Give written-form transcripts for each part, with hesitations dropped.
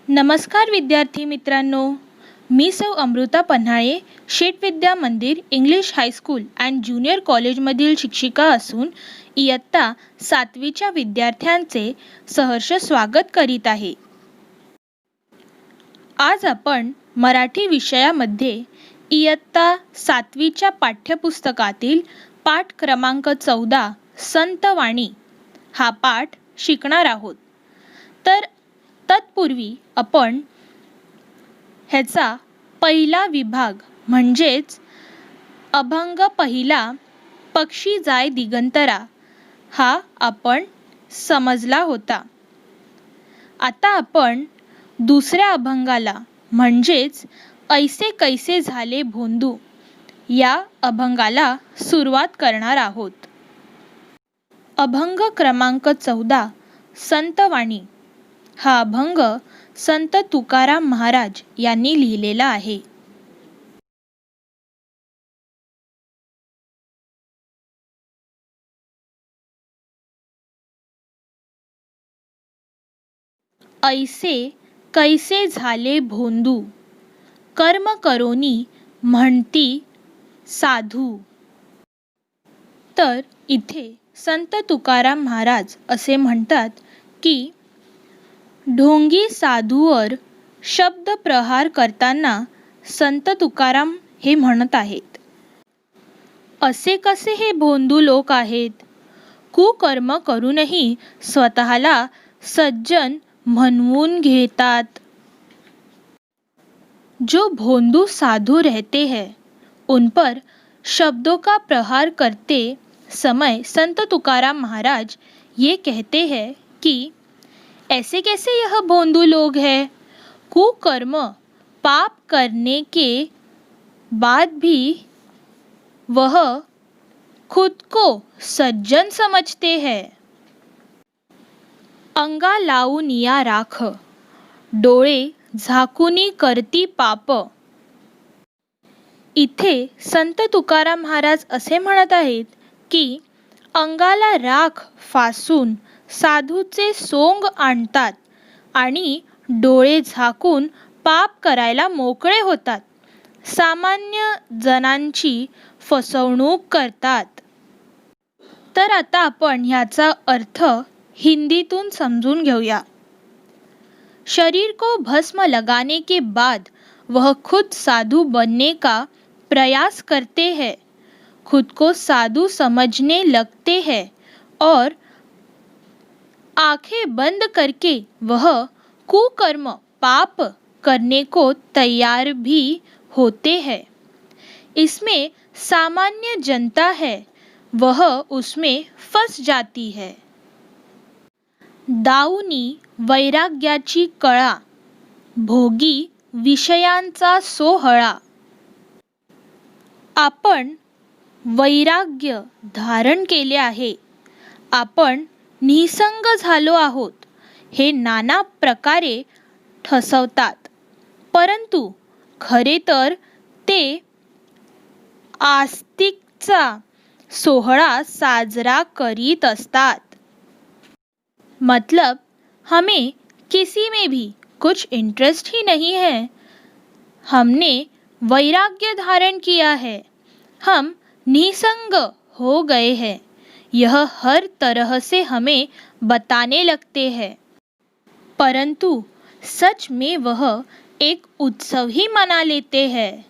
नमस्कार विद्यार्थी मित्रांनो, मी सौ अमृता पन्हाळे, शेट विद्या मंदिर इंग्लिश हायस्कूल अँड ज्युनियर कॉलेजमधील शिक्षिका असून इयत्ता 7वीच्या विद्यार्थ्यांचे सहर्ष स्वागत करीत आहे. आज आपण मराठी विषयामध्ये इयत्ता 7वीच्या पाठ्यपुस्तकातील पाठ क्रमांक 14 संतवाणी हा पाठ शिकणार आहोत. तर तत्पूर्वी आपण ह्याचा पहिला विभाग म्हणजेच अभंग पहिला पक्षी जाय दिगंतरा हा आपण समजला होता. आता आपण दुसऱ्या अभंगाला म्हणजेच ऐसे कैसे झाले भोंदू या अभंगाला सुरुवात करणार आहोत. अभंग क्रमांक 14 संतवाणी हा अभंग संत तुकाराम महाराज यांनी लिहिलेला आहे. ऐसे कैसे झाले भोंदू कर्म करोनी म्हणती साधू. तर इथे संत तुकाराम महाराज असे म्हणतात की ढोंगी साधूवर शब्द प्रहार करताना संत तुकाराम हे म्हणत आहेत, असे कसे हे भोंदू लोक आहेत, कुकर्म करूनही स्वतःला सज्जन म्हणवून घेतात. जो भोंदू साधु रहते हैं उन पर शब्दों का प्रहार करते समय संत तुकाराम महाराज ये कहते हैं कि ऐसे कैसे यह भोंदू लोग हैं, कुकर्म पाप करने के बाद भी वह खुद को सज्जन समझते हैं. अंगा लावूनिया राख डोळे झाकुनी करती पाप. इथे संत तुकाराम महाराज असे म्हणत आहेत की अंगाला राख फासून साधूचे सोंग आणतात आणि डोळे झाकून पाप करायला मोकळे होतात, सामान्य जणांची फसवणूक करतात. तर आता आपण ह्याचा अर्थ हिंदीतून समजून घेऊया. शरीर को भस्म लगाने के बाद वह खुद साधु बनने का प्रयास करते हैं, खुद को साधु समझने लगते हैं और आंखें बंद करके वह कुकर्म पाप करने को तैयार भी होते हैं. इसमें सामान्य जनता है वह उसमें फंस जाती है. दाऊनी वैराग्याची कळा भोगी विषयांचा सोहळा. आपण वैराग्य धारण केले आहे, आपण निसंग झालो आहोत हे नाना प्रकारे ठसवतात, परंतु खरे तर ते आस्तिकचा सोहळा साजरा करीत असतात. मतलब हमें किसी में भी कुछ इंटरेस्ट ही नहीं है, हमने वैराग्य धारण किया है, हम निसंग हो गए हैं, यह हर तरह से हमें बताने लगते हैं, परंतु सच में वह एक उत्सव ही मना लेते हैं.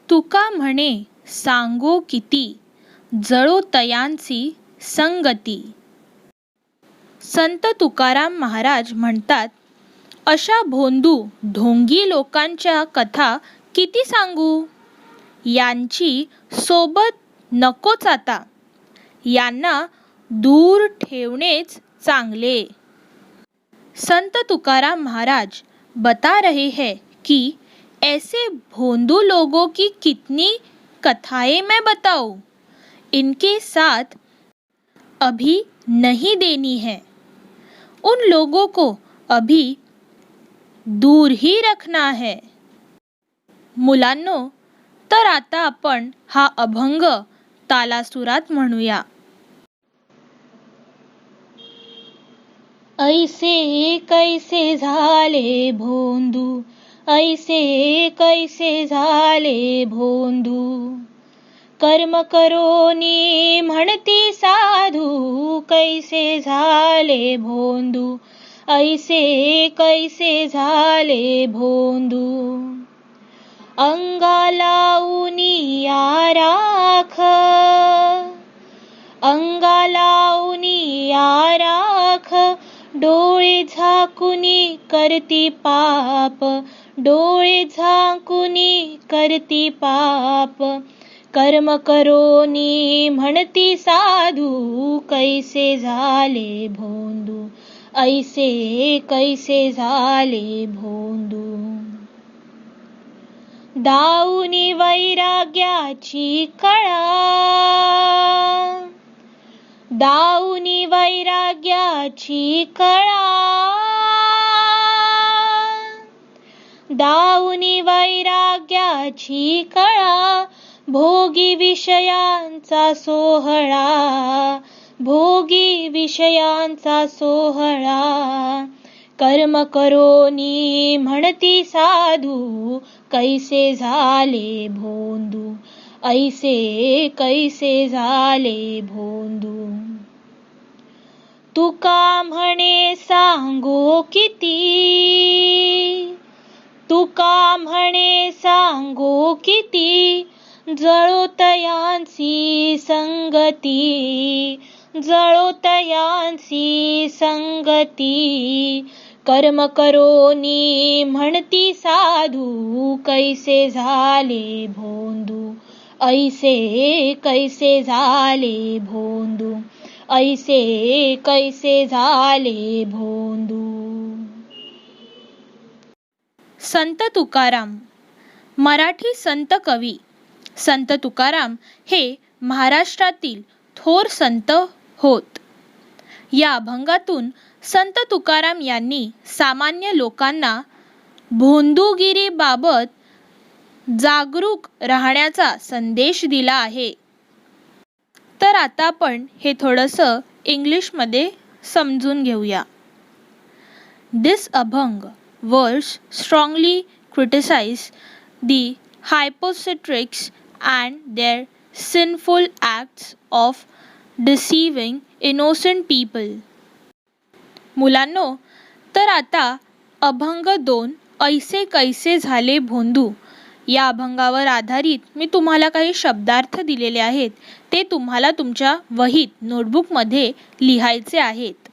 तुका म्हणे सांगो किती जळो तयांची संगती. संत तुकाराम महाराज म्हणतात, अशा भोंदू ढोंगी लोकांच्या कथा किती सांगू, यांची सोबत नकोच आता, यांना दूर ठेवणेच चांगले. संत तुकाराम महाराज बता रहे हैं कि ऐसे भोंदू लोगों की कितनी कथाएं मैं बताऊं, इनके साथ अभी नहीं देनी है, उन लोगों को अभी दूर ही रखना है. मुलांनो, तर आता आपण हा अभंग तालासुरात म्हणूया. ऐसे कैसे झाले भोंदू, ऐसे कैसे झाले भोंदू. कर्म करोनी म्हणती साधू, कैसे झाले भोंदू, ऐसे कैसे झाले भोंदू. अंगाला उनिया राख, अंगाला उनिया राख, डोळे झाकुनी करती पाप, डोळे झाकुनी करती पाप. कर्म करोनी म्हणती साधू, कैसे झाले भोंदू, ऐसे कैसे झाले भोंदू. दाऊनी वैराग्याची कळा, दाऊनी वैराग्याची कळा, दाऊनी वैराग्याची कळा. भोगी विषयांचा सोहळा, भोगी विषयांचा सोहळा. कर्म करोनी म्हणती साधू, कैसे झाले भोंदू, ऐसे कैसे झाले भोंदू. तुका म्हणे सांगू किती, तुका म्हणे सांगू किती. जळोतयांची संगती, जळोतयांची संगती. कर्म करोनी म्हणती साधू, कैसे झाले भोंदू, ऐसे कैसे झाले भोंदू, ऐसे कैसे झाले भोंदू. संत तुकाराम. मराठी संत कवी संत तुकाराम हे महाराष्ट्रातील थोर संत होत. या अभंगातून संत तुकाराम यांनी सामान्य लोकांना भोंदूगिरीबाबत जागरूक राहण्याचा संदेश दिला आहे. तर आता आपण हे थोडंसं इंग्लिशमध्ये समजून घेऊया. This abhang verse strongly criticized the hypocrites and their sinful acts of deceiving innocent people. मुलांनो, तर आता अभंग 2 ऐसे कैसे झाले भोंदू या अभंगावर आधारित मी तुम्हाला काही शब्दार्थ दिलेले आहेत. ते तुम्हाला तुमच्या वहीत नोटबुकमध्ये लिहायचे आहेत.